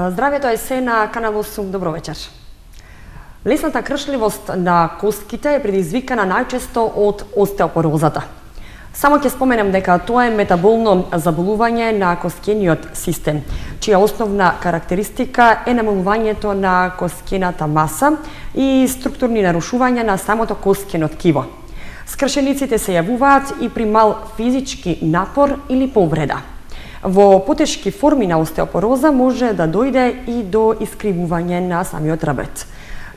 Здравјето е се на Канал 8, добро вечер. Лесната кршливост на костките е предизвикана најчесто од остеопорозата. Само ќе споменам дека тоа е метаболно заболување на коскениот систем, чија основна карактеристика е намалувањето на коскената маса и структурни нарушувања на самото коскено ткиво. Скршениците се јавуваат и при мал физички напор или повреда. Во потешки форми на остеопороза може да дојде и до искривување на самиот ребет.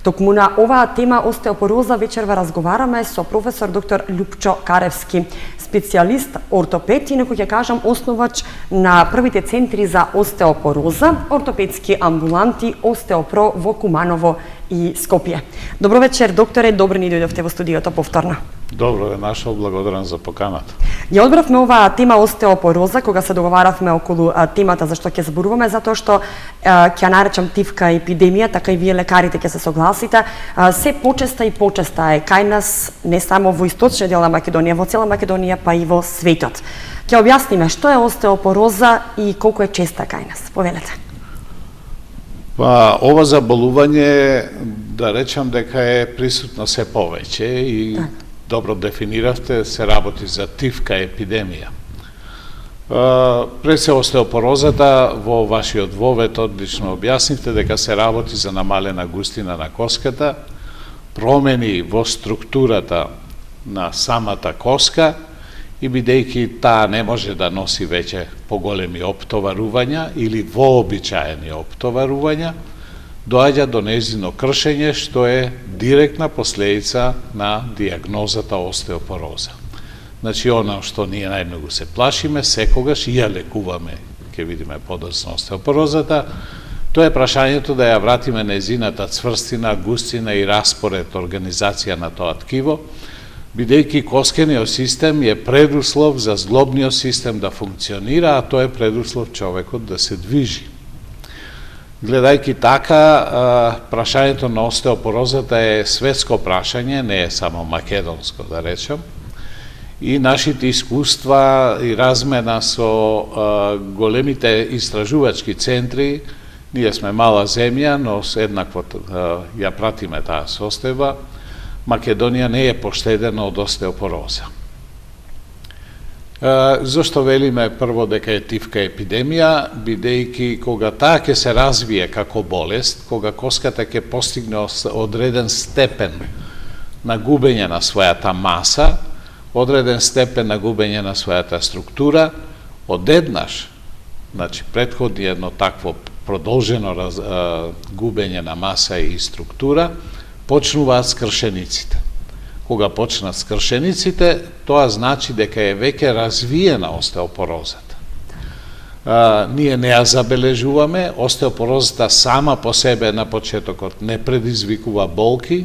Токму на оваа тема остеопороза вечерва разговараме со професор доктор Љупчо Каревски, специјалист ортопед и некој ќе кажам основач на првите центри за остеопороза, ортопедски амбуланти Остеопро во Куманово и Скопје. Добро вечер, докторе, добро ни дојдовте во студиото повторно. Добро е нашо, благодарам за поканата. Ја одбравме оваа тема остеопороза кога се договаравме околу темата за што ќе зборуваме, затоа што ќе наречам тивка епидемија, така и вие лекарите ќе се согласите, се почеста и почеста е кај нас, не само во источниот дел на Македонија, во цела Македонија, па и во светот. Ќе објасниме што е остеопороза и колку е честа кај нас. Повелете. Па, ова заболување, да речам дека е присутно се повеќе и добро дефиниравте, се работи за тивка епидемија. Пред се остеопорозата, во вашиот вовет одлично објаснивте дека се работи за намалена густина на коската, промени во структурата на самата коска и бидејќи таа не може да носи веќе поголеми оптоварувања или вообичаени оптоварувања, доаѓа до нејзино кршење, што е директна последица на дијагнозата остеопороза. Значи, она што ние најмногу се плашиме, секогаш и ја лекуваме, ќе видиме подоцна остеопорозата, тоа е прашањето да ја вратиме нејзината цврстина, густина и распоред, организација на тоа ткиво, бидејќи коскениот систем е предуслов за зглобниот систем да функционира, а тоа е предуслов човекот да се движи. Гледајќи така, прашањето на остеопорозата е светско прашање, не е само македонско, да речем, и нашите искуства и размена со големите истражувачки центри, ние сме мала земја, но еднакво ја пратиме таа состојба, Македонија не е поштедена од остеопороза. Зошто велиме прво дека е тивка епидемија, бидејќи кога таа ќе се развие како болест, кога коската ќе постигне одреден степен на губење на својата маса, одреден степен на губење на својата структура, одеднаш, значи претходи едно такво продолжено губење на маса и структура, почнуваат скршениците. Кога почнат скршениците, тоа значи дека е веќе развиена остеопорозата. Ние не ја забележуваме, остеопорозата сама по себе на почетокот не предизвикува болки,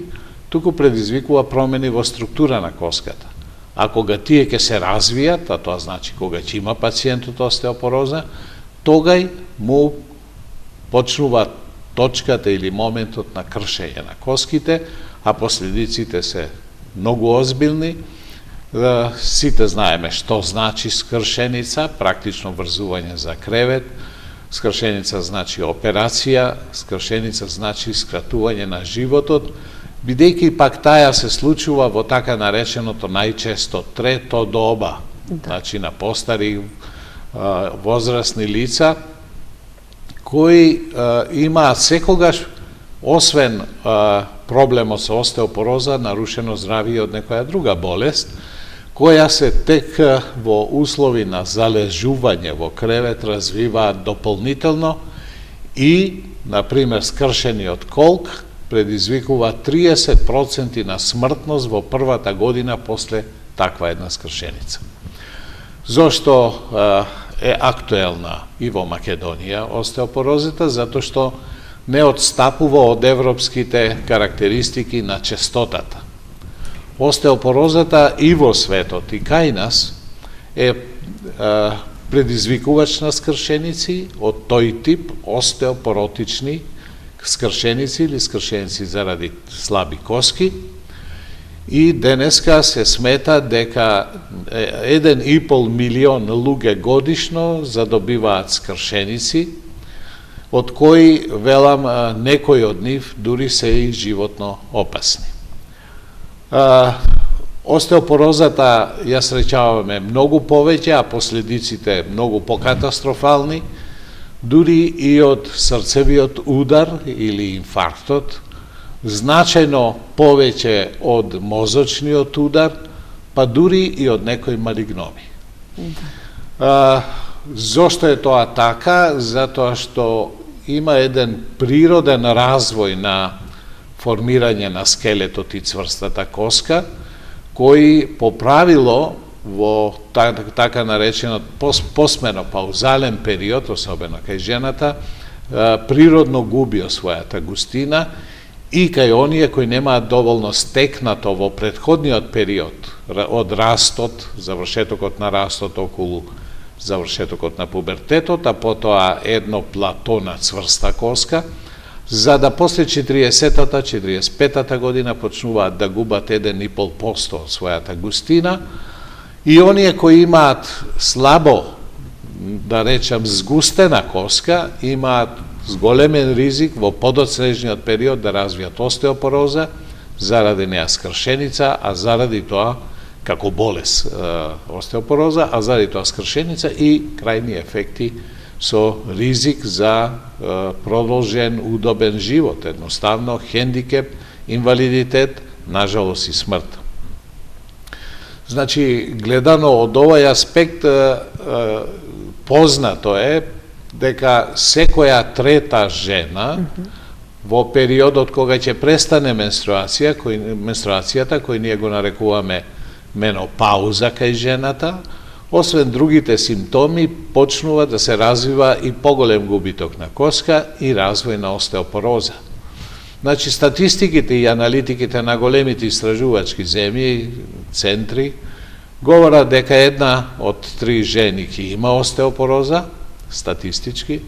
туку предизвикува промени во структура на коската. А кога тие ќе се развијат, а тоа значи кога ќе има пациентот остеопороза, тогај му почнува точката или моментот на кршење на коските, а последиците се многу озбилни. Сите знаеме што значи скршеница, практично врзување за кревет, скршеница значи операција, скршеница значи скратување на животот, бидејќи пак таја се случува во така нареченото најчесто трето доба, значи на постари возрастни лица, кои имаат секогаш, освен проблемот со остеопороза, нарушено здравје од некоја друга болест, која се тек во услови на залежување во кревет развиваат дополнително и, например, скршениот колк предизвикува 30% на смртност во првата година после таква една скршеница. Зошто е актуелна и во Македонија остеопорозата? Затоа што не отстапува од европските карактеристики на честотата. Остеопорозата и во светот и кај нас е предизвикувач на скршеници од тој тип остеопоротични скршеници или скршеници заради слаби коски. И денеска се смета дека 1,5 милион луѓе годишно задобиваат скршеници, од кои, велам, некои од нив дури се и животно опасни. Остеопорозата ја среќаваме многу повеќе, а последиците многу покатастрофални, дури и од срцевиот удар или инфарктот, значајно повеќе од мозочниот удар, па дури и од некои малигноми. Зошто е тоа така? Затоа што има еден природен развој на формирање на скелетот и цврстата коска, кои по правило во така нареченот постменопаузален период, особено кај жената, природно губи својата густина и кај оние кои немаат доволно стекнато во претходниот период од растот, завршетокот на растот околу завршетокот на пубертетот, а потоа едно плато на цврста коска, за да после 40-та, 45-та година почнуваат да губат 1,5% од својата густина, и оние кои имаат слабо, да речам, сгустена коска, имаат зголемен ризик во подоцнежниот период да развијат остеопороза, заради неа скршеница, а заради тоа како болест остеопороза, а заради тоа скршеница и крајни ефекти со ризик за продолжен удобен живот, едноставно хендикеп, инвалидитет, нажалост и смрт. Значи, гледано од овој аспект, познато е дека секоја трета жена во периодот кога ќе престане менструацијата, кој ние го нарекуваме менопауза кај жената, освен другите симптоми, почнува да се развива и поголем губиток на коска и развој на остеопороза. Значи, статистиките и аналитиките на големите истражувачки земји, центри, говорат дека 1 од 3 жени ќе има остеопороза, статистички,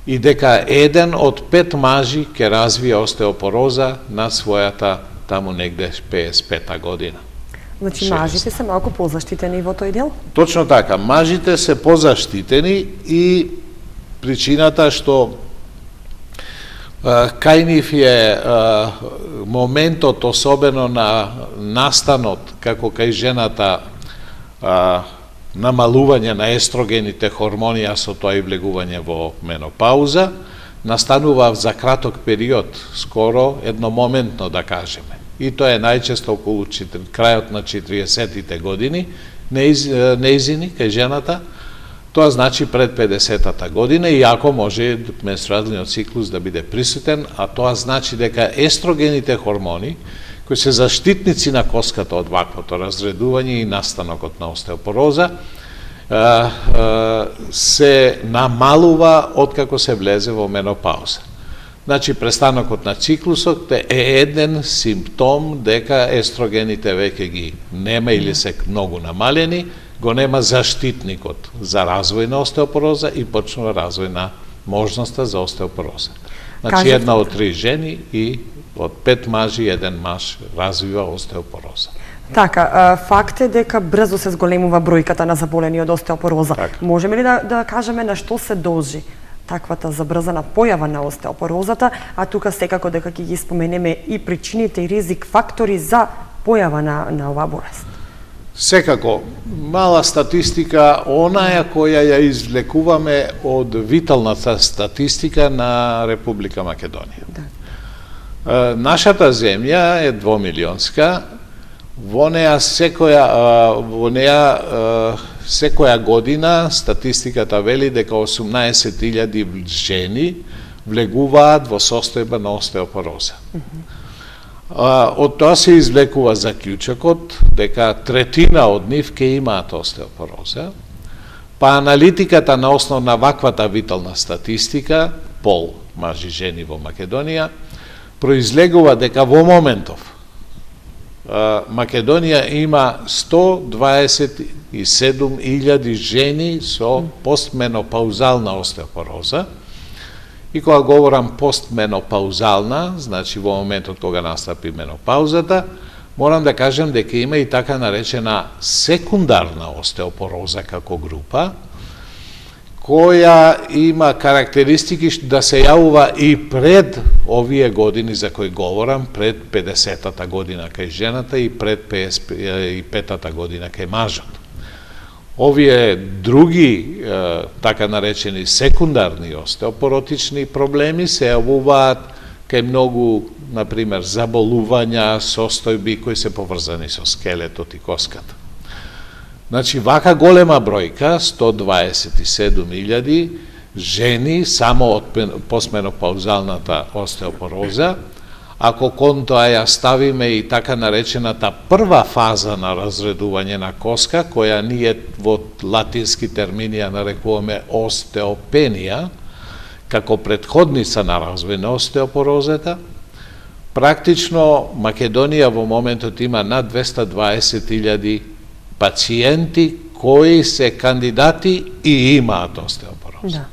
и дека 1 од 5 мажи ќе развие остеопороза на својата таму негде 55-та година. Значи, мажите се малку позаштитени во тој дел? Точно така, мажите се позаштитени и причината што кај нив е моментот, особено на настанот, како кај жената, намалување на естрогените хормони, а со тоа и влегување во менопауза, настанува за краток период, скоро едномоментно да кажеме. И тоа е најчесто околу крајот на 40-тите години, неизини кај жената, тоа значи пред 50-та година, иако може менструалниот циклус да биде присутен, а тоа значи дека естрогените хормони, кои се заштитници на коската од ваквото разредување и настанокот на остеопороза, се намалува откако се влезе во менопауза. Значи, престанокот на циклусот е еден симптом дека естрогените веќе ги нема или се многу намалени, го нема заштитникот за развој на остеопороза и почнува развој на можноста за остеопороза. Значи, 1 од 3 жени и од 5 мажи 1 маж развива остеопороза. Така, факт е дека брзо се зголемува бројката на заболени од остеопороза. Так. Можеме ли да кажеме на што се должи таквата забрзана појава на остеопорозата, а тука секако дека ќе ги споменеме и причините и ризик фактори за појава на оваа болест? Секако, мала статистика, онаја која ја извлекуваме од виталната статистика на Република Македонија. Да. Нашата земја е 2-милионска, во неа секоја година статистиката вели дека 18.000 жени влегуваат во состојба на остеопороза. Од тоа се извлекува заклучокот дека третина од нив ќе имаат остеопороза, па аналитиката на основ на ваквата витална статистика, пол мажи жени во Македонија, произлегува дека во моментов Македонија има 127.000 жени со постменопаузална остеопороза. И кога говорам постменопаузална, значи во моментот кога настапи менопаузата, морам да кажем дека има и така наречена секундарна остеопороза како група, која има карактеристики да се јавува и пред овие години за кои говорам, пред 50-та година кај жената и пред 55-та година кај мажот. Овие други, така наречени секундарни остеопоротични проблеми се јавуваат кај многу, например, заболувања, состојби кои се поврзани со скелетот и коската. Значи, вака голема бројка, 127.000 жени само од посменопаузалната остеопороза, ако кон тоа ја ставиме и така наречената прва фаза на разредување на коска, која ние во латински термини ја нарекуваме остеопенија, како предходница на развој на остеопорозата, практично Македонија во моментот има над 220.000 пациенти кои се кандидати и имаат остеопороза. Да.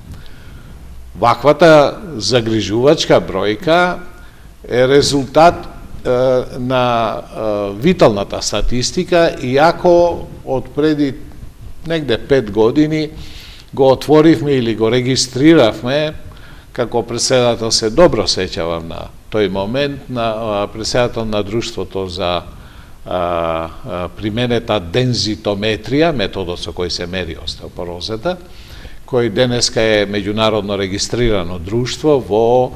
Ваквата загрижувачка бројка е резултат на виталната статистика, иако од преди негде 5 години го отворивме или го регистриравме, како председател се добро сеќавам на тој момент, на председател на Друштвото за применета дензитометрија, методот со кој се мери остеопорозата, кој денеска е меѓународно регистрирано друштво во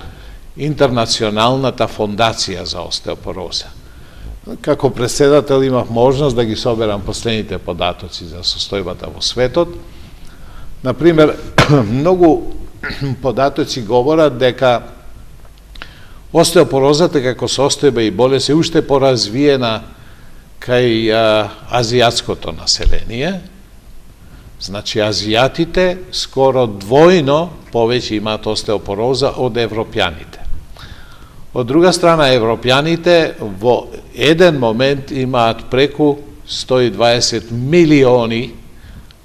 Интернационалната фондација за остеопороза. Како председател имав можност да ги соберам последните податоци за состојбата во светот. Например, многу податоци говорат дека остеопорозата како состојба и болест е уште поразвиена кај азијатското население. Значи, азијатите скоро двојно повеќе имаат остеопороза од европјаните. Од друга страна, европјаните во еден момент имаат преку 120 милиони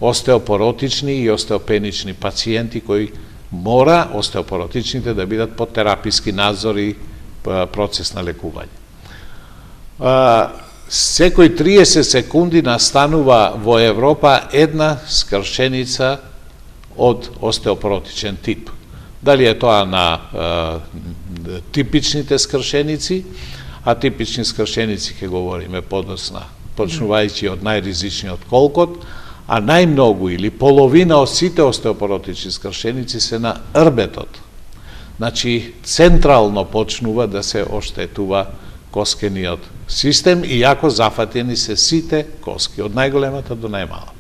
остеопоротични и остеопенични пациенти кои мора остеопоротичните да бидат под тераписки надзор и процес на лекување. Секој 30 секунди настанува во Европа една скршеница од остеопоротичен тип. Дали е тоа на типичните скршеници, а типични скршеници ќе говориме подоцна, почнувајќи од најризичниот колкот, а најмногу или половина од сите остеопоротични скршеници се на рбетот. Значи, централно почнува да се оштетува коскениот систем, иако зафатени се сите коски, од најголемата до најмалата.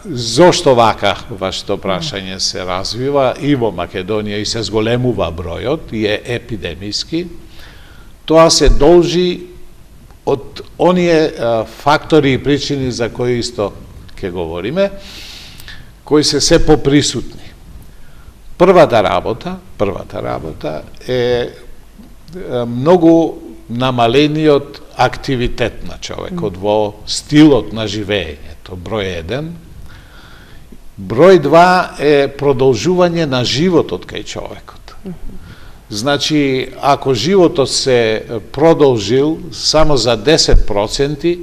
Зошто вака вашето прашање се развива и во Македонија и се зголемува бројот и е епидемиски? Тоа се должи од оние фактори и причини за кои исто ќе говориме, кои се поприсутни. Првата работа е многу намалениот активитет на човекот во стилот на живеењето, број 1. Број 2 е продолжување на животот кај човекот. Значи, ако животот се продолжил само за 10%,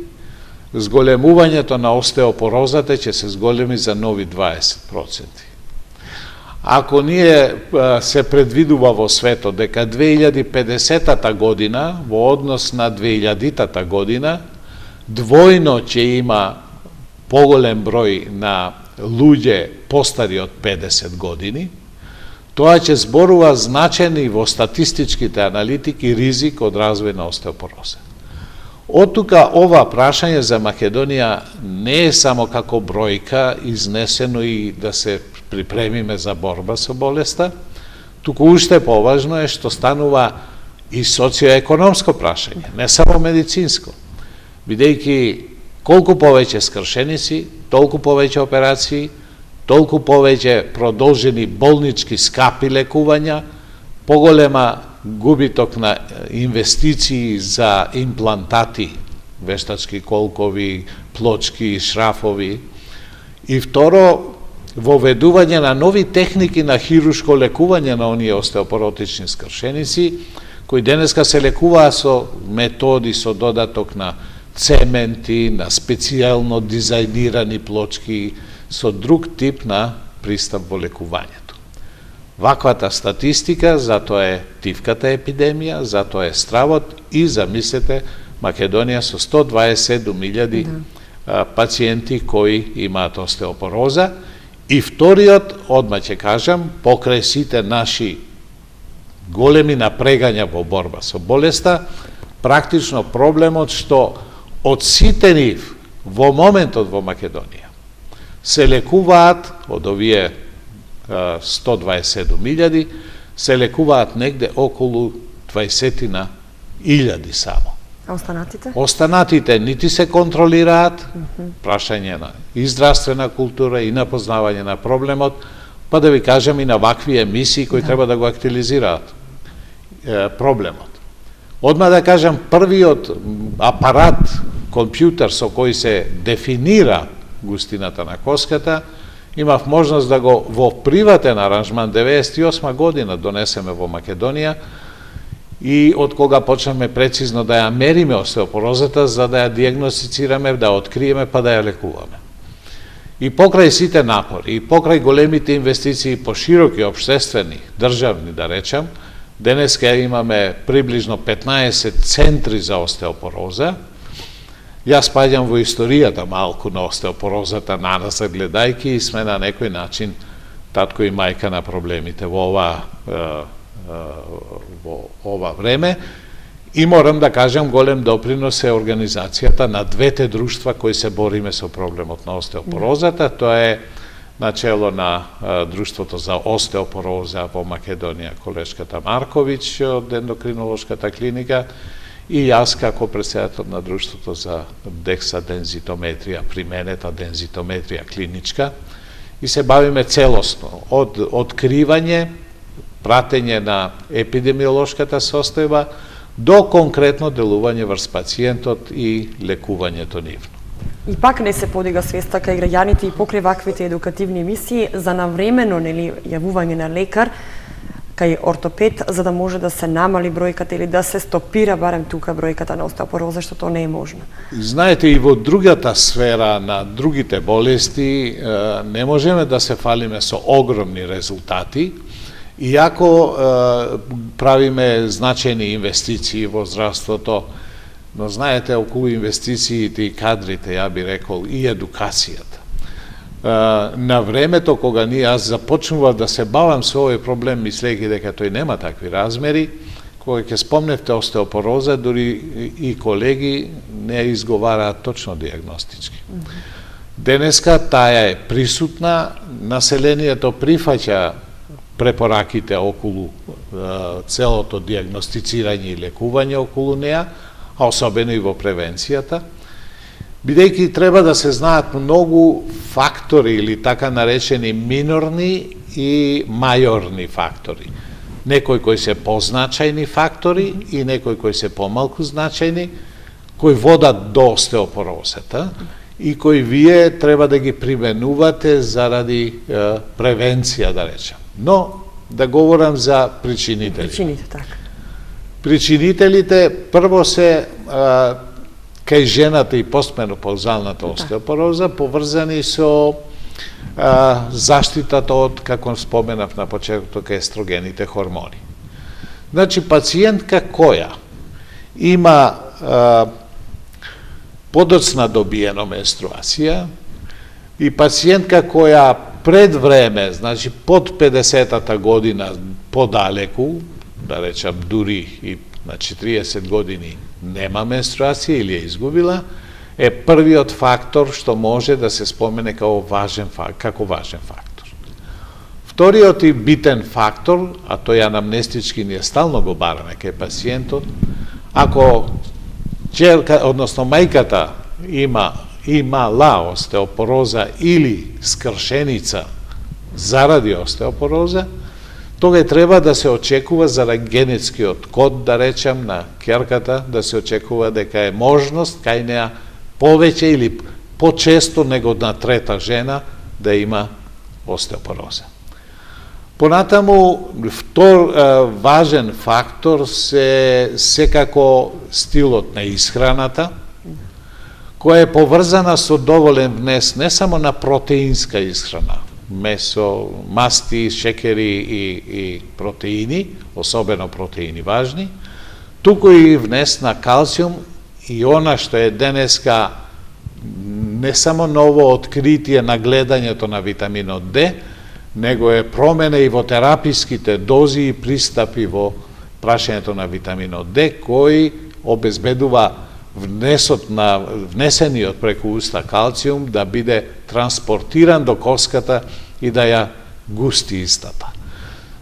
зголемувањето на остеопорозата ќе се зголеми за нови 20%. Ако ние се предвидува во светот дека 2050 година, во однос на 2000 година, двојно ќе има поголем број на луѓе постари од 50 години, тоа ќе зборува значен и во статистичките аналитики ризик од развој на остеопороза. Оттука ова прашање за Македонија не е само како бројка изнесено и да се припремиме за борба со болеста, туку уште поважно е што станува и социоекономско прашање, не само медицинско, бидејќи колку повеќе скршеници, толку повеќе операции, толку повеќе продолжени болнички скапи лекувања, поголема губиток на инвестиции за имплантати, вештачки колкови, плочки, шрафови. И второ, воведување на нови техники на хирушко лекување на оние остеопоротични скршеници, кои денеска се лекуваат со методи со додаток на цементи, на специјално дизајнирани плочки, со друг тип на пристап во лекувањето. Ваквата статистика, затоа е тивката епидемија, затоа е стравот и, замислете, Македонија со 127.000 пациенти кои имаат остеопороза. И вториот, одма ќе кажам, покрај сите наши големи напрегања во борба со болеста, практично проблемот што од сите нив во моментот во Македонија се лекуваат од овие 127.000, се лекуваат негде околу 20.000 само. А останатите? Останатите нити се контролираат, прашање на и здравствена култура и на познавање на проблемот, па да ви кажам и на вакви емисии кои треба да го актуализираат проблемот. Одма да кажам, првиот апарат, компјутер со кој се дефинира густината на коската, имав можност да го во приватен аранжман 98 година донесеме во Македонија и од кога почнаме прецизно да ја мериме остеопорозата за да ја диагностицираме, да ја откриеме па да ја лекуваме. И покрај сите напори, и покрај големите инвестиции по широки општествени, државни да речам, денеска имаме приближно 15 центри за остеопороза. Јас паѓам во историјата малку на остеопорозата на нас гледајки и сме на некој начин татко и мајка на проблемите во ова време. И морам да кажам, голем допринос е организацијата на двете друштва кои се бориме со проблемот на остеопорозата. Тоа е начело на Друштвото за остеопороза во Македонија, колешката Марковиќ од ендокринолошката клиника, и јас како претседател на Друштвото за дексадензитометрија, применета дензитометрија клиничка, и се бавиме целосно од откривање, пратење на епидемиолошката состојба до конкретно делување врз пациентот и лекувањето нивно. И пак не се подига свеста кај граѓаните и покрај ваквите едукативни емисии за навремено јавување на лекар кај ортопед, за да може да се намали бројката или да се стопира барем тука бројката на остеопороза, што тоа не е можно. Знаете, и во другата сфера на другите болести не можеме да се фалиме со огромни резултати, иако правиме значајни инвестиции во здравството, но знаете, околу инвестициите и кадрите, ја би рекол, и едукацијата. На времето кога јас започнував да се бавам со овој проблем, мислејќи дека тој нема такви размери, кога ќе спомневте остеопороза, дури и колеги не изговараат точно диагностички. Денеска таа е присутна, населението прифаќа препораките околу целото диагностицирање и лекување околу неа, а особено и во превенцијата, бидејќи треба да се знаат многу фактори или така наречени минорни и мајорни фактори. Некои кои се позначајни фактори и некои кои се помалку значајни, кои водат до остеопорозата и кои вие треба да ги применувате заради превенција, да речем. Но, да говорам за причинители. Причините, така. Причинителите прво се кај жената и постменопаузалната остеопороза поврзани со заштитата од, како споменав на почетокот, естрогените хормони. Значи, пациентка која има подоцна добиено менструација и пациентка која пред време, значи под 50-та година подалеку, да речам дури и на 40 години нема менструација или ја изгубила, е првиот фактор што може да се спомене како важен фактор. Вториот и битен фактор, а тој анамнестички ние стално го бараме кај пациентот, ако ќерка, односно мајката имала остеопороза или скршеница заради остеопороза, тога треба да се очекува за генетскиот код, да речем, на ќерката, да се очекува дека е можност кај неа повеќе или почесто него на трета жена да има остеопороза. Понатаму, важен фактор се секако стилот на исхраната, која е поврзана со доволен внес не само на протеинска исхрана, месо, масти, шекери и протеини, особено протеини важни, туку и внес на калциум и она што е денеска не само ново откритие на гледањето на витаминот Д, него е промена и во тераписките дози и пристапи во прашањето на витаминот Д, кој обезбедува внесениот преку уста калциум да биде транспортиран до коската и да ја густи истата.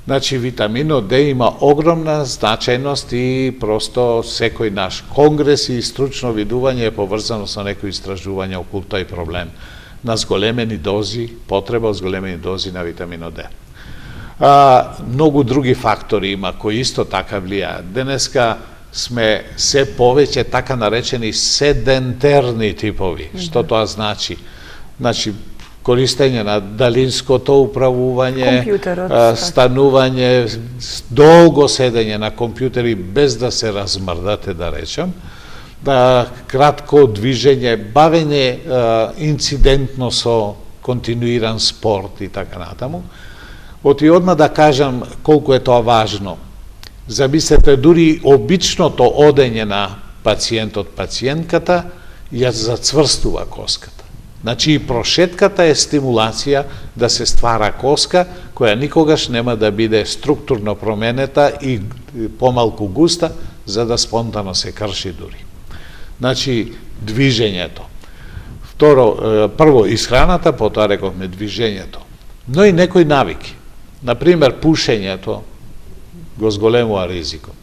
Значи, витаминот Д има огромна значајност и просто секој наш конгрес и стручно видување е поврзано со некои истражувања околу тој проблем на зголемени дози, потреба зголемени дози на витаминот Д. Многу други фактори има кои исто така влијаат. Денеска сме се повеќе така наречени седентерни типови. Што тоа значи? Значи, користење на далинското управување, станување, долго седење на компјутери без да се размрдате, да речем, кратко движење, бавење инцидентно со континуиран спорт и така натаму. И одма да кажам колку е тоа важно. Замислете, дури обичното одење на пациентот-пациентката ја зацврстува коската. Значи и прошетката е стимулација да се ствара коска која никогаш нема да биде структурно променета и помалку густа, за да спонтано се крши дури. Значи движењето. Прво исхраната, потоа рековме движењето. Но и некои навики. Например, пушењето го зголемува ризикот.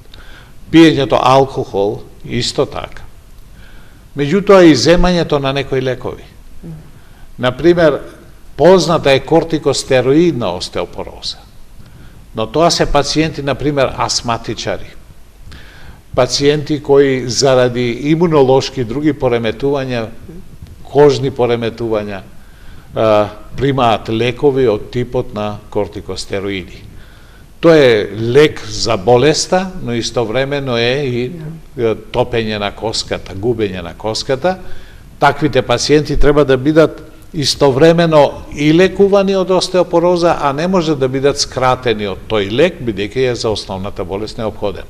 Пиењето алкохол исто така. Меѓутоа и земањето на некои лекови. Например, позната е кортикостероидна остеопороза. Но тоа се пациенти, например, астматичари. Пациенти кои заради имунолошки други пореметувања, кожни пореметувања, примаат лекови од типот на кортикостероиди. Тоа е лек за болеста, но истовремено е и топење на коската, губење на коската. Таквите пациенти треба да бидат истовремено и лекувани од остеопороза, а не може да бидат скратени од тој лек, бидејќи е за основната болест неопходен.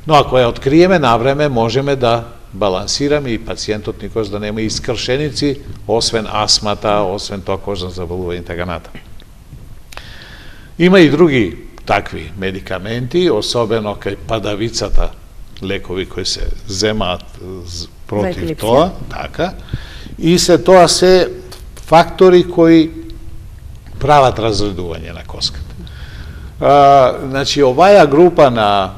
Но ако ја откриеме навреме, можеме да балансираме и пациентот никош да нема искршеници, освен астмата, освен тоа кожно заболување и така натаму. Има и други такви медикаменти, особено кај падавицата, лекови кои се земаат против тоа, така, и тоа се фактори кои прават разредување на коската. Значи, оваја група на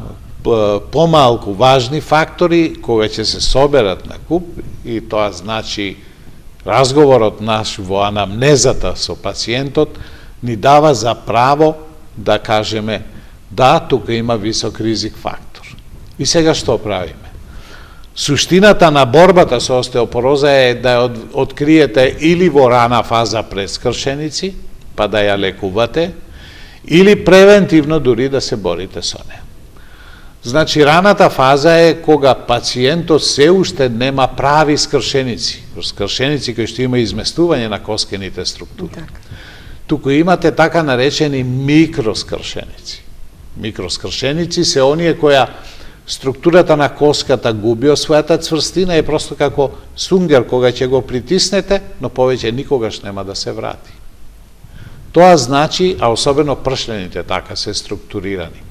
помалку важни фактори, кога ќе се соберат на куп, и тоа значи разговорот наш во анамнезата со пациентот, ни дава за право да кажеме да, тука има висок ризик фактор. И сега што правиме? Суштината на борбата со остеопороза е да ја откриете или во рана фаза пред скршеници, па да ја лекувате, или превентивно дури да се борите со неа. Значи, раната фаза е кога пациентот се уште нема прави скршеници, скршеници кои што има изместување на коскените структури. Туку имате така наречени микроскршеници. Микроскршеници се оние која структурата на коската губи од својата цврстина, е просто како сунгер кога ќе го притиснете, но повеќе никогаш нема да се врати. Тоа значи, а особено пршлените така се структурирани.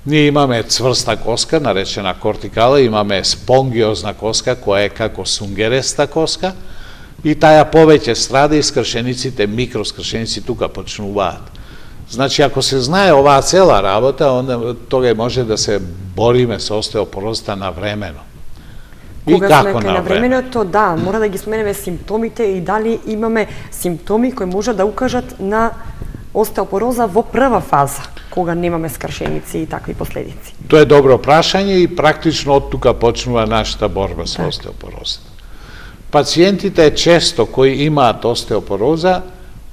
Ние имаме цврста коска, наречена кортикала, имаме спонгиозна коска, која е како сунгереста коска, и таја повеќе страда и скршениците, микроскршеници тука почнуваат. Значи, ако се знае оваа цела работа, onda тога може да се бориме со остеопорозата навремено. И Кога како сме на времето, да, мора да ги споменеме симптомите и дали имаме симптоми кои може да укажат на остеопороза во прва фаза, кога немаме скршеници и такви последици. Тоа е добро прашање и практично од тука почнува нашата борба со остеопорозата. Пациентите често кои имаат остеопороза,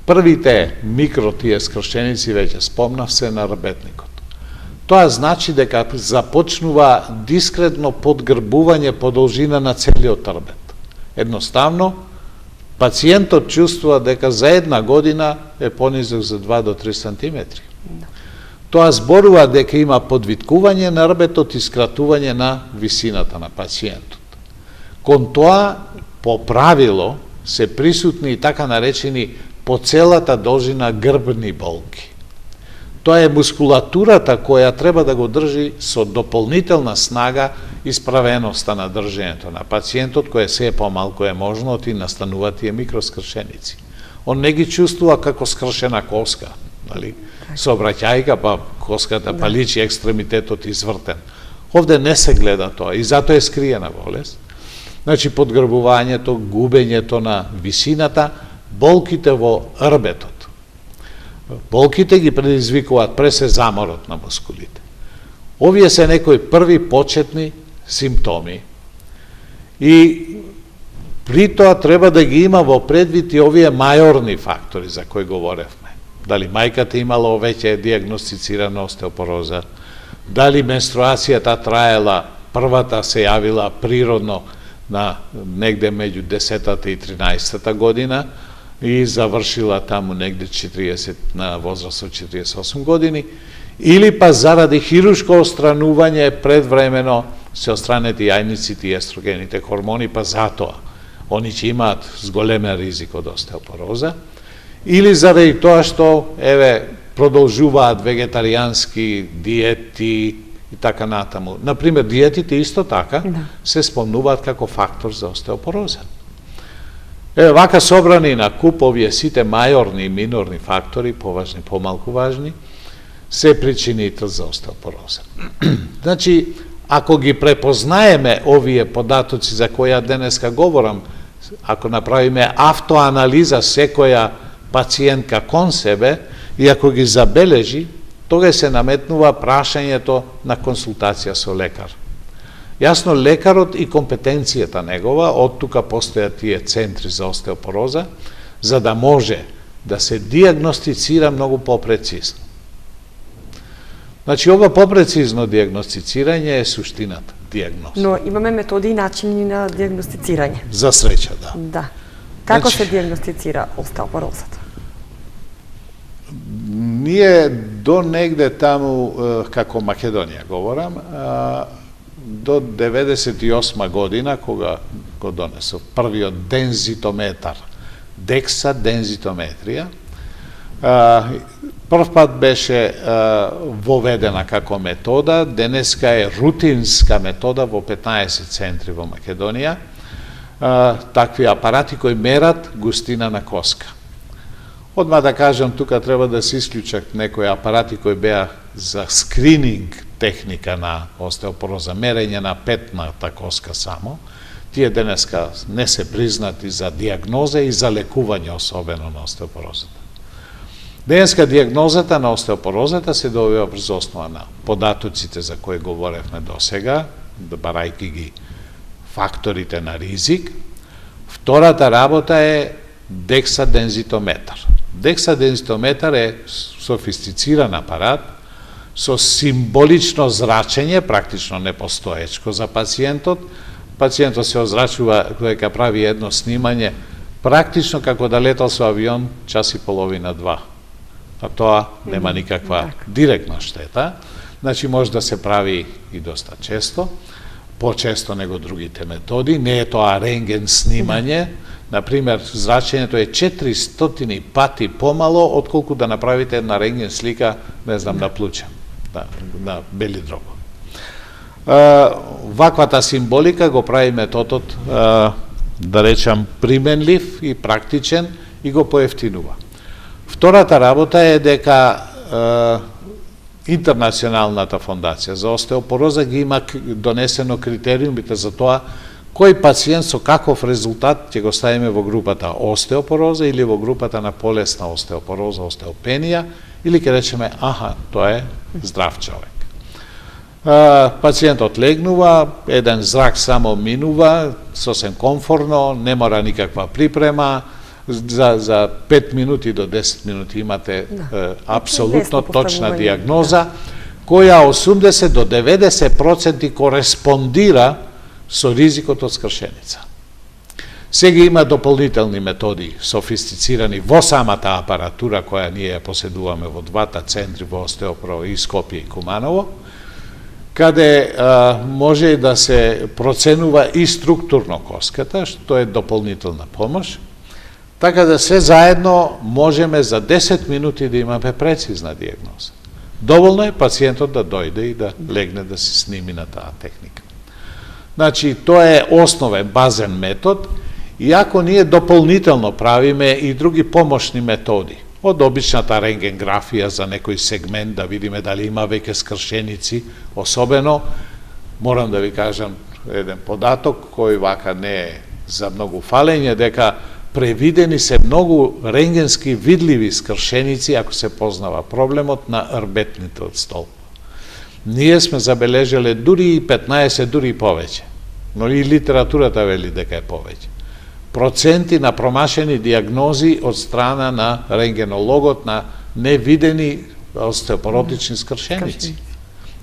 првите микро тие скршеници, веќе спомнав, се на рбетникот. Тоа значи дека започнува дискретно подгрбување по должина на целиот рбет. Едноставно, пациентот чувствува дека за една година е понизок за 2 до 3 сантиметри. Тоа зборува дека има подвиткување на рбетот и скратување на висината на пациентот. Кон тоа, по правило, се присутни и така наречени по целата должина грбни болки. Тоа е мускулатурата која треба да го држи со дополнителна снага исправеноста на држењето на пациентот, кој се помалку е можно и настануваат тие микроскршеници. Он не ги чувствува како скршена коска, нали? Сообраќајка, па коската па личи екстремитетот извртен. Овде не се гледа тоа и затоа е скриена болест. Значи, подгрбувањето, губењето на висината, болките во рбетот. Болките ги предизвикуваат пресе заморот на мускулите. Овие се некои први почетни симптоми. И при тоа треба да ги има во предвид и овие мајорни фактори за кои говоревме. Дали мајката имала веќе диагностицирана остеопороза, дали менструацијата траела, првата се јавила природно на негде меѓу 10-та и 13-та година и завршила таму негде 40 на возраст од 48 години, или па заради хируршко отстранување предвремено се отстранети јајниците и естрогените хормони, па затоа они ќе имаат зголемен ризик од остеопороза, или заради тоа што продолжуваат вегетаријански диети и така натаму. Например, диетите исто така се спомнуваат како фактор за остеопороза. Вака собрани на куп овие сите мајорни и минорни фактори, поважни, помалку важни, се причинител за остеопороза. Значи, ако ги препознаеме овие податоци за кои ја денеска говорам, ако направиме автоанализа секоја пациентка кон себе и ако ги забележи, тога се наметнува прашањето на консултација со лекар. Јасно, лекарот и компетенцијата негова, од тука постојат тие центри за остеопороза, за да може да се диагностицира многу попрецизно. Значи, ова попрецизно диагностицирање е суштината, диагноза. Но имаме методи и начини на диагностицирање. За среќа, да. Да. Како Значи, се диагностицира остеопорозата? Ние до негде таму, како Македонија говорам, до 98 година, кога го донесов првиот дензитометар, дексадензитометрија, прв пат беше воведена како метода, денеска е рутинска метода во 15 центри во Македонија, такви апарати кои мерат густина на коска. Одма да кажам, тука треба да се исклучат некои апарати кои беа за скрининг техника на остеопороза, мерење на петната коска само. Тие денеска не се признати за диагноза и за лекување, особено на остеопорозата. Денеска диагнозата на остеопорозата се добива врз основа на податоците за кои говоревме досега, барајки ги факторите на ризик. Втората работа е дексадензитометар. Дексадензитометар е софистициран апарат со символично зрачење, практично непостоечко за пациентот. Пациентот се озрачува кога прави едно снимање, практично како да летал со авион час и половина, 2. А тоа нема никаква директна штета. Значи, може да се прави и доста често, почесто него другите методи. Не е тоа рентген снимање. Например, зрачењето е 400 пати помало отколку да направите една рентген слика, не знам, на плуќа, на бели дробови. Ваквата символика го прави методот, да речам, применлив и практичен и го поевтинува. Втората работа е дека Интернационалната фондација за остеопороза ги има донесено критериумите за тоа кој пациент со каков резултат ќе го ставиме во групата остеопороза или во групата на полесна остеопороза, остеопенија, или ќе речеме, тоа е здрав човек. Пациентот легнува, еден зрак само минува, сосем комфорно, не мора никаква припрема, за 5 минути до 10 минути имате апсолутно точна диагноза, која 80 до 90% кореспондира со ризикот од скршеница. Сега има дополнителни методи, софистицирани во самата апаратура која ние ја поседуваме во двата центри во Остеопро и Скопје и Куманово, каде може да се проценува и структурно коската, што е дополнителна помош, така да се заедно можеме за 10 минути да имаме прецизна диагноза. Доволно е пациентот да дојде и да легне да се сними на таа техника. Значи, тоа е основен базен метод, иако ние дополнително правиме и други помошни методи. Од обичната рентгенграфија за некој сегмент да видиме дали има веќе скршеници, особено, морам да ви кажам еден податок кој вака не е за многу фалење, дека превидени се многу рентгенски видливи скршеници ако се познава проблемот на рбетните од столб. Ние сме забележале дури и 15, дури и повеќе, но и литературата вели дека е повеќе. Проценти на промашени диагнози од страна на рентгенологот на невидени остеопоротични скршеници.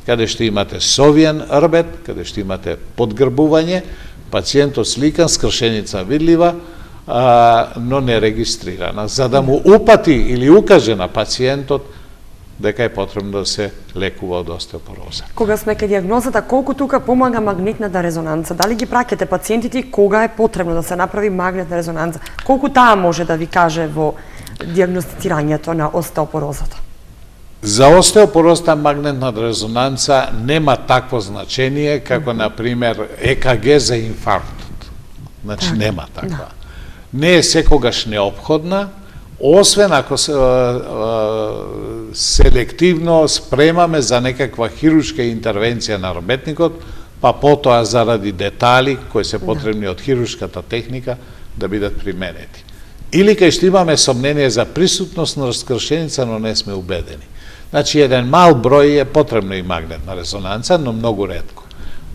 Каде што имате совиен рбет, каде што имате подгрбување, пациентот сликан, скршеница видлива, но не регистрирана, за да му упати или укаже на пациентот дека е потребно да се лекува од остеопороза. Кога сме кај диагнозата, колку тука помага магнетната резонанца? Дали ги праќате пациентите кога е потребно да се направи магнетна резонанца? Колку таа може да ви каже во диагностицирањето на остеопорозата? За остеопорозата магнетна резонанца нема такво значение како, например, ЕКГ за инфарктот. Значи, нема таква. Не е секогаш неопходна, освен ако селективно спремаме за некаква хируршка интервенција на рбетникот, па потоа заради детали кои се потребни од хируршката техника да бидат применети. Или кај што имаме сомнение за присутност на скршеница, но не сме убедени. Значи, еден мал број е потребно и магнетна резонанца, но многу ретко.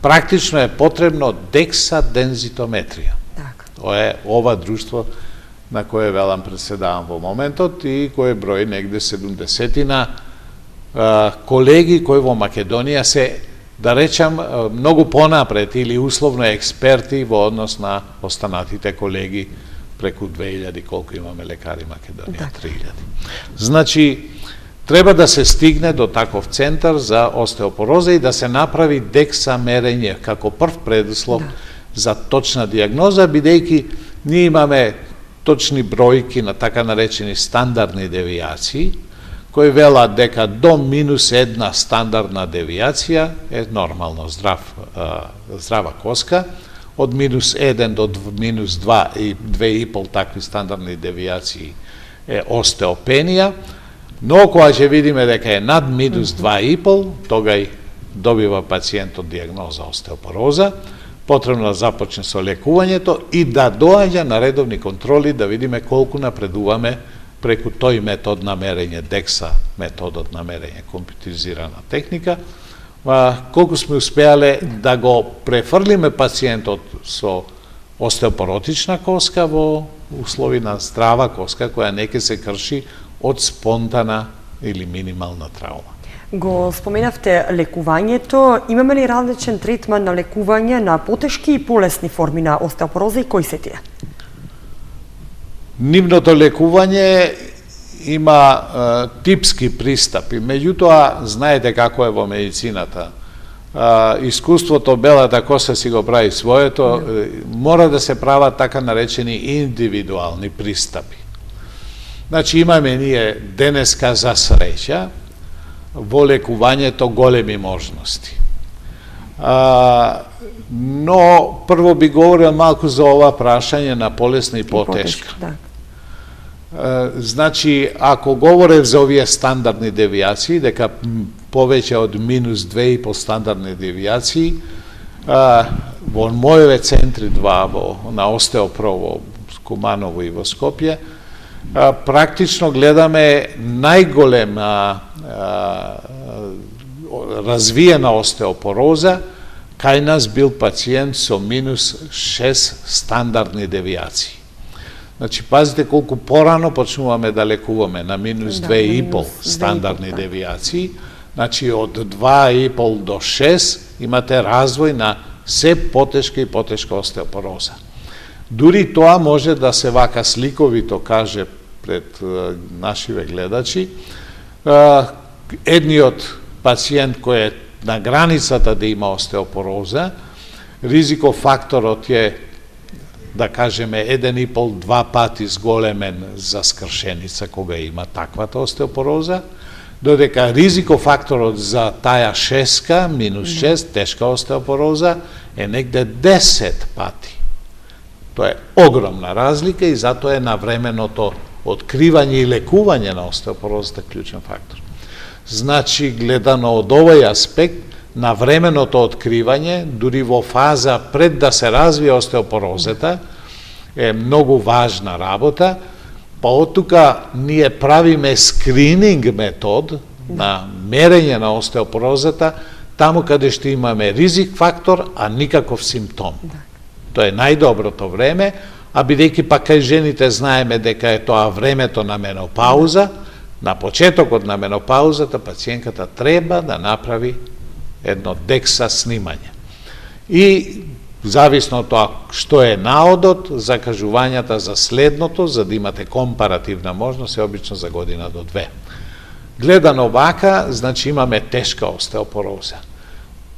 Практично е потребно дексадензитометрија. Тоа е ова друштво на кое велам председавам во моментот и кое брои негде 70 колеги кои во Македонија се, да речам, многу понапред или условно експерти во однос на останатите колеги преку 2000, колку имаме лекари Македонија, 3000. Значи, треба да се стигне до таков центар за остеопороза и да се направи дексамерење како прв предуслов за точна диагноза, бидејќи ние имаме точни бројки на така наречени стандардни девијации, кои велат дека до -1 стандардна девијација е нормално здрава коска, од -1 до -2 и 2,5 такви стандардни девијации е остеопенија, но кога ќе видиме дека е над -2,5, тога добива пациентот диагноза остеопороза, потребно да започне со лекувањето и да доаѓа на редовни контроли да видиме колку напредуваме преку тој метод на мерење, декса методот на мерење, компјутеризирана техника, колку сме успеале да го префрлиме пациентот со остеопоротична коска во услови на здрава коска која не ќе се крши од спонтана или минимална травма. Го споменавте лекувањето. Имаме ли различен третман на лекување на потешки и полесни форми на остеопороза и кои се тие? Нивното лекување има типски пристапи, меѓутоа знаете како е во медицината. Искуството белата коса си го прави своето, мора да се прават така наречени индивидуални пристапи. Значи имаме ние денеска за среќа во лекувањето големи можности. Но прво би говорил малку за ова прашање на полесна и потешка. Значи, ако говорев за овие стандардни девијации, дека повеќе од -2,5 стандардни девијации, во мојове центри два, на Остеопро во Куманово и во Скопје, практично гледаме најголема развиена остеопороза, кај нас бил пациент со -6 стандардни девијации. Значи, пазите колку порано почнуваме да лекуваме на -2,5 стандардни девијации, значи од 2,5 до 6 имате развој на се потешка и потешка остеопороза. Дури тоа може да се вака сликовито каже пред нашиве гледачи. Едниот пациент кој е на границата да има остеопороза, ризикофакторот е, да кажеме, 1,5-2 пати зголемен за скршеница кога има таквата остеопороза, додека ризикофакторот за таја шеска, -6, тешка остеопороза, е негде 10 пати. Тоа е огромна разлика и затоа е навременото откривање и лекување на остеопорозата клучен фактор. Значи, гледано од овој аспект, навременото откривање, дури во фаза пред да се развие остеопорозата, е многу важна работа, па од тука ние правиме скрининг метод на мерење на остеопорозата, таму каде што имаме ризик фактор, а никаков симптом. Тоа е најдоброто време, а бидејќи пак кај жените знаеме дека е тоа времето на менопауза, на почетокот на менопаузата пациентката треба да направи едно DEXA снимање. И зависно од тоа што е наодот, закажувањата за следното, за да имате компаративна можност, е обично за година до 2. Гледано вака, значи имаме тешка остеопороза.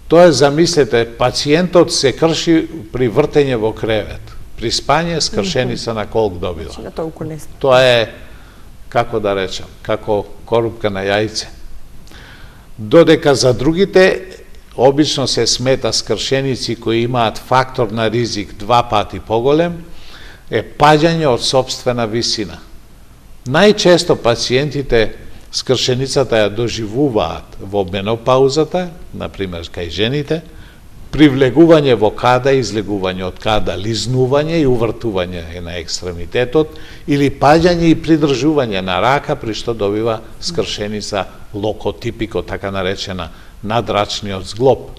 Тоа е, замислете, пациентот се крши при вртење во кревет, при спање скршеница на колк добила. Тоа е, како да речам, како корупка на јајце. Додека за другите, обично се смета скршеници кои имаат фактор на ризик 2 пати поголем, е паѓање од сопствена висина. Најчесто пациентите скршеницата ја доживуваат во менопаузата, например кај жените, привлегување во када, излегување од када, лизнување и увртување на екстремитетот, или паѓање и придржување на рака, при што добива скршеница локотипико, така наречена, надрачниот зглоб.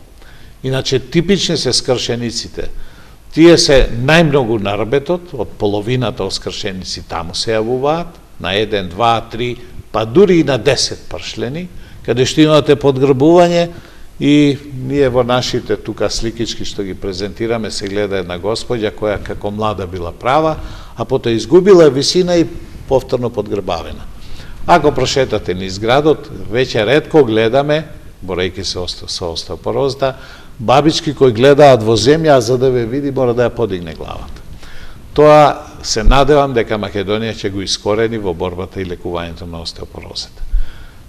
Иначе типични се скршениците. Тие се најмногу на рбетот, од половината од скршеници таму се јавуваат, на 1, 2, 3, па дури и на 10 пршлени, каде што имате подгрбување и ние во нашите тука сликички што ги презентираме се гледа една господја која како млада била права, а потоа изгубила висина и повторно подгрбавена. Ако прошетате низ градот, веќе ретко гледаме, борејќи се со остеопорозата, бабички кои гледаат во земја, а за да ве види мора да ја подигне главата. Тоа се надевам дека Македонија ќе го искорени во борбата и лекувањето на остеопорозата.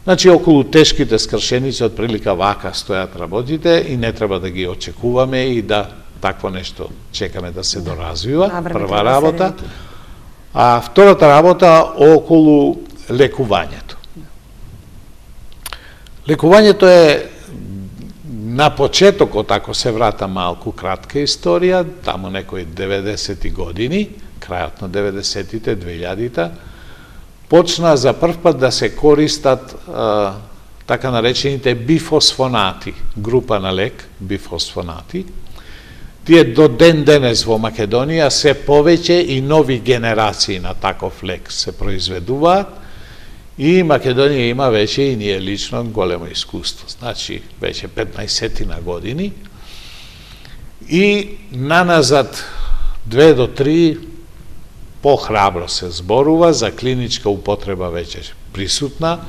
Значи, околу тешките скршеници од прилика вака стојат работите и не треба да ги очекуваме и да такво нешто чекаме да се доразвива, прва работа. А втората работа околу лекувањето. Лекувањето е на почетокот, ако се врата малку кратка историја, таму некои 90-ти години, крајот на 90-тите, 2000-та, почна за прв пат да се користат така наречените бифосфонати, група на лек, бифосфонати. Тие до ден денес во Македонија се повеќе и нови генерации на таков лек се произведуваат и Македонија има веќе и ние лично големо искуство, значи веќе 15 години и наназад 2 до 3 похрабро се зборува за клиничка употреба веќе присутна,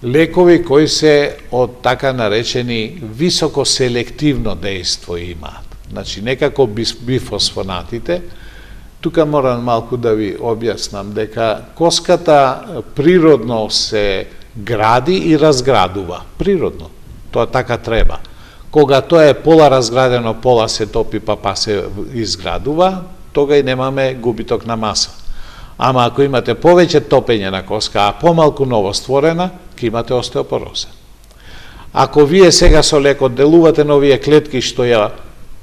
лекови кои се од така наречени високо селективно дејство имаат. Значи, некако бифосфонатите, тука морам малку да ви објаснам дека коската природно се гради и разградува. Природно. Тоа така треба. Кога тоа е пола разградено, пола се топи, па се изградува, тога и немаме губиток на маса. Ама ако имате повеќе топење на коска, а помалку новостворена, ќе имате остеопороза. Ако вие сега со лекот делувате на овие клетки што ја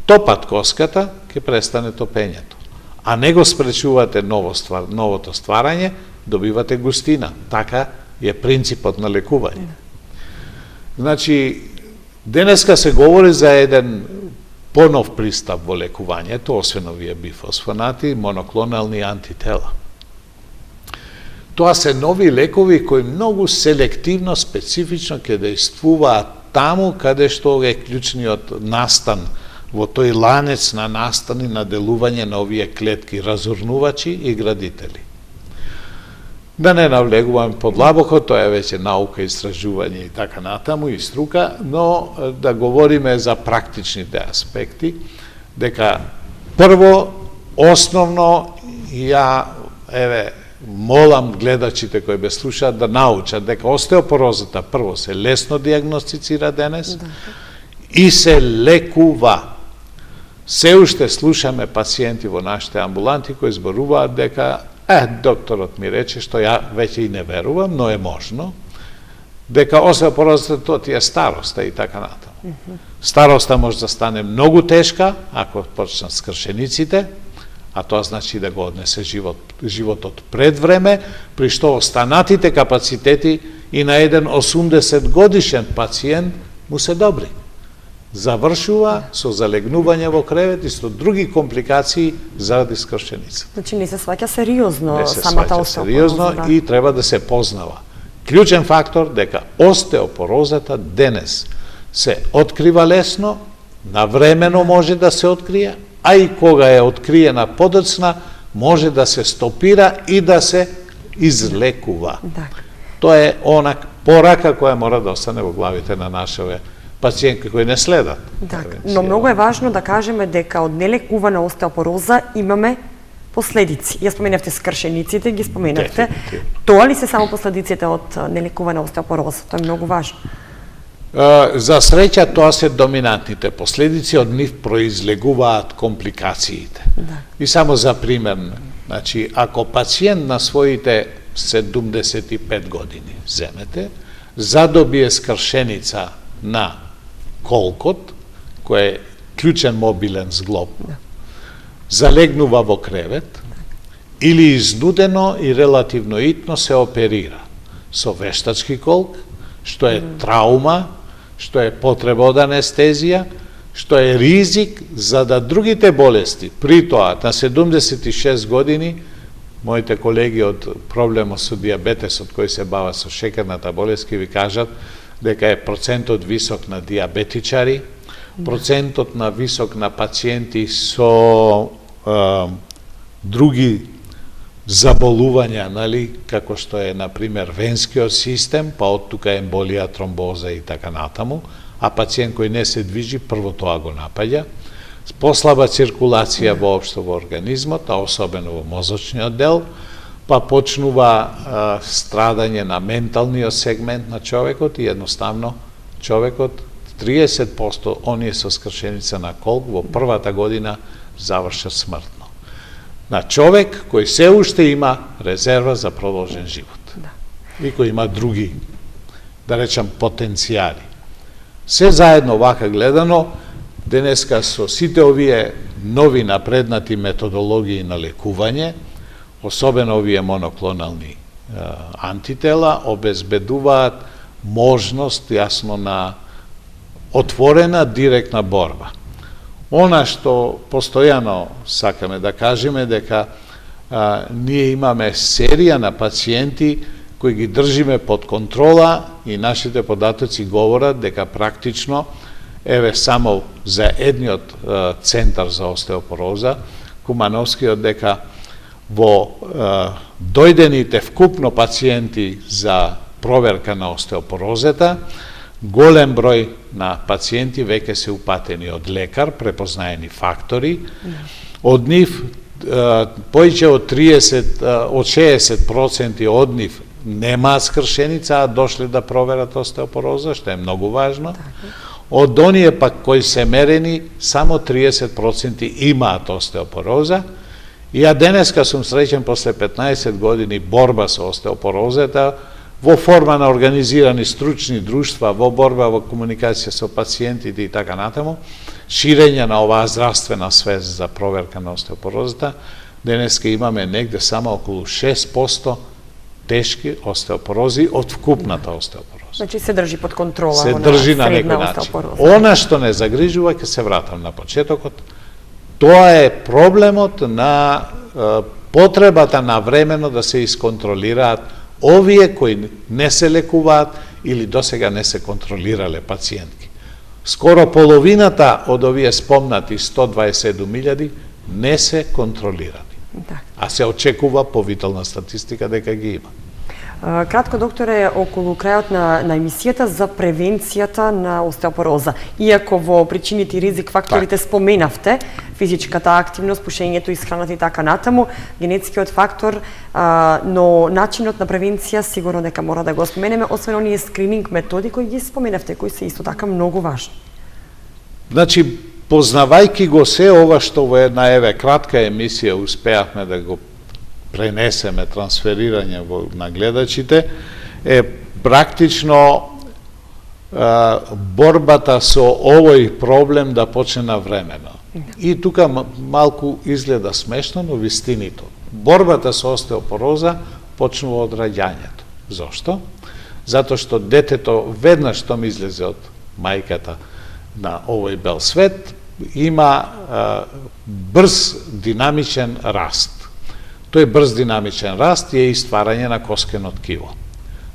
топат коската, ќе престане топењето. А не го спречувате новото стварање, добивате густина. Така е принципот на лекување. Значи, денеска се говори за еден понов пристап во лекувањето, освен овие бифосфонати, моноклонални антитела. Тоа се нови лекови кои многу селективно, специфично ќе дејствуваат таму каде што е клучниот настан во тој ланец на настани на делување на овие клетки разурнувачи и градители. Да не навлегуваме подлабоко, тоа е веќе наука, истражување и така натаму и струка, но да говориме за практичните аспекти, дека прво, основно, ја, молам гледачите кои бе слушаат да научат дека остеопорозата прво се лесно диагностицира денес и се лекува. Се уште слушаме пациенти во нашите амбуланти кои зборуваат дека докторот ми рече, што ја веќе и не верувам, но е можно, дека остеопорозата тоа ти е староста и така натаму. Староста може да стане многу тешка, ако почнат скршениците, а тоа значи да го однесе животот пред време, при што останатите капацитети и на еден 80 годишен пациент му се добри. Завршува со залегнување во кревет и со други компликации заради скршеница. Значи не се сваќа сериозно самата остеопороза. Не се сваќа сериозно и треба да се познава. Клучен фактор дека остеопорозата денес се открива лесно, навремено може да се открие, а и кога е откриена подоцна, може да се стопира и да се излекува. Тоа е онак порака која мора да остане во главите на нашите пациенти кои не следат. Но многу е важно да кажеме дека од нелекувана остеопороза имаме последици. Ја споменавте скршениците, ги споменавте. Тоа ли се само последиците од нелекувана остеопороза? Тоа е многу важно. За среќа тоа се доминантните последици, од нив произлегуваат компликациите. И само за пример, значи, ако пациент на своите 75 години земете, задобие скршеница на колкот, кој е клучен мобилен зглоб, залегнува во кревет, или изнудено и релативно итно се оперира со вештачки колк, што е траума, што е потреба од анестезија, што е ризик за да другите болести, при тоа на 76 години, моите колеги од проблемот со диабетесот кои се бават со шекерната болест ќе ви кажат дека е процентот висок на диабетичари, процентот на висок на пациенти со други заболувања, како што е, например, венскиот систем, па од тука емболија, тромбоза и така натаму, а пациент кој не се движи, прво тоа го напаѓа, послаба циркулација воопшто во организмот, а особено во мозочниот дел, па почнува страдање на менталниот сегмент на човекот и едноставно човекот 30% оние со скршеница на колк во првата година завршат смртно. На човек кој се уште има резерва за продолжен живот. И кој има други, да речам, потенцијали. Се заедно вака гледано, денеска со сите овие нови напреднати методологии на лекување, особено овие моноклонални антитела, обезбедуваат можност, јасно, на отворена, директна борба. Она што постојано сакаме да кажеме дека ние имаме серија на пациенти кои ги држиме под контрола и нашите податоци говорат дека практично, еве само за едниот центар за остеопороза, Кумановскиот, дека во дојдените вкупно пациенти за проверка на остеопорозата, голем број на пациенти веќе се упатени од лекар, препознаени фактори. Од нив повеќе од 60% од нив немаат скршеница, а дошле да проверат остеопороза, што е многу важно. Од оние пак кои се мерени, само 30% имаат остеопороза. И ја денеска сум среќен после 15 години борба со остеопорозата, во форма на организирани стручни друштва, во борба во комуникација со пациентите и така натаму, ширење на оваа здравствена свест за проверка на остеопорозата, денеска имаме негде само околу 6% тешки остеопорози од вкупната остеопороза. Значи се држи под контрола. Се држи на некој начин. Она што не загрижува, ќе се вратам на почетокот, тоа е проблемот на потребата на времено да се исконтролираат овие кои не се лекуваат или досега не се контролирале пациентки. Скоро половината од овие спомнати 127.000 не се контролирани. Так. А се очекува по витална статистика дека ги има. Кратко, докторе, околу крајот на емисијата за превенцијата на остеопороза. Иако во причините и ризик факторите споменавте, физичката активност, пушењето, исхраната и така натаму, генетскиот фактор, но начинот на превенција сигурно дека мора да го споменеме, освен оние скрининг методи кои ги споменавте, кои се исто така многу важни. Значи, познавајки го се ова што во една кратка емисија успеавме да го пренесеме, трансферирање на гледачите, е практично борбата со овој проблем да почне навремено. И тука малку изгледа смешно, но вистинито. Борбата со остеопороза почнува од раѓањето. Зошто? Затоа што детето веднаш што ми излезе од мајката на овој бел свет, има брз динамичен раст. Тој брз динамичен раст е и стварање на коскено ткиво.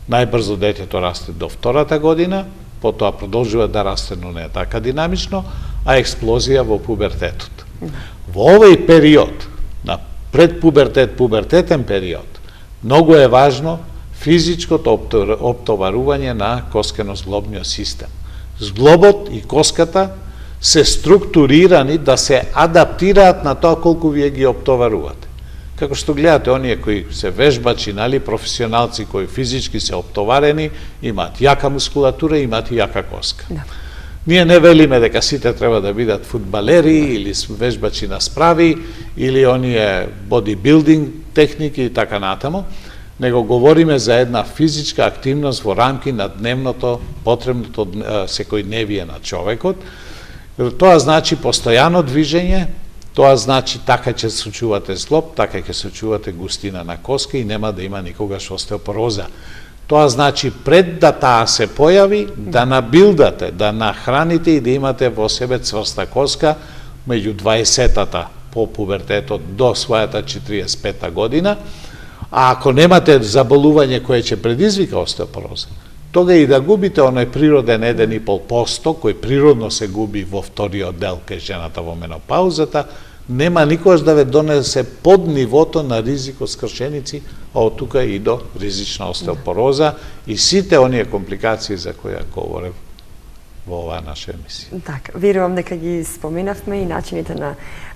Најбрзо детето расте до втората година, потоа продолжува да расте, но не е така динамично, а експлозија во пубертетот. Во овој период, на предпубертетен период, многу е важно физичкото оптоварување на коскено-зглобниот систем. Зглобот и коската се структурирани да се адаптираат на тоа колку вие ги оптоварувате. Како што гледате, оние кои се вежбачи, професионалци кои физички се оптоварени, имаат јака мускулатура, имаат и јака коска. Да. Ние не велиме дека сите треба да бидат фудбалери или вежбачи на справи или оние бодибилдинг техники и така натаму, него говориме за една физичка активност во рамки на дневното, потребното секојдневие на човекот. Тоа значи постојано движење, тоа значи така ќе се сочувате зглоб, така ќе се сочувате густина на коска и нема да има никогаш остеопороза. Тоа значи пред да таа се појави, да набилдате, да нахраните и да имате во себе цврста коска меѓу 20-тата по пубертетот до својата 45-та година, а ако немате заболување кое ќе предизвика остеопороза, тога и да губите оној природен 1,5% кој природно се губи во вториот дел кај жената во менопаузата, нема никогаш да ве донесе под нивото на ризик од скршеници, а од тука и до ризична остеопороза и сите оние компликации за кои говорев во оваа наша емисија. Така, верувам дека ги споменавме и начините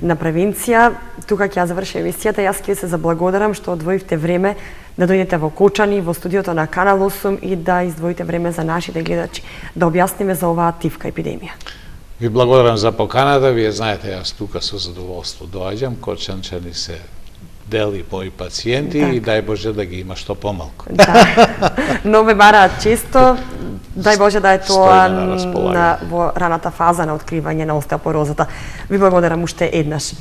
на превенција. Тука ќе ја заврши емисијата. Јас ќе се заблагодарам што одвоивте време да дојдете во Кочани, во студиото на Канал 8 и да издвоите време за нашите гледачи, да објасниме за оваа тивка епидемија. Ви благодарам за поканата. Вие знаете, јас тука со задоволство доаѓам. Кочанчани се дели мои пациенти и дај Боже да ги има што помалку. Да. Но ме бараат често. Дај Боже да е тоа во раната фаза на откривање на остеопорозата. Ви благодарам уште еднаш.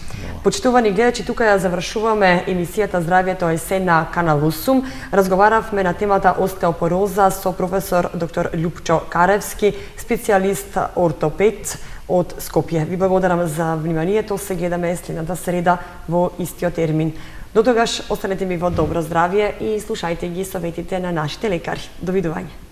Почитувани гледачи, тука ја завршуваме емисијата Здравјето е се на Канал 8. Разговаравме на темата остеопороза со професор доктор Љупчо Каревски, специјалист ортопед од Скопје. Ви благодарам за вниманието. Се гледаме следната среда во истиот термин. До тогаш останете ми во добро здравје и слушајте ги советите на нашите лекари. Довидување.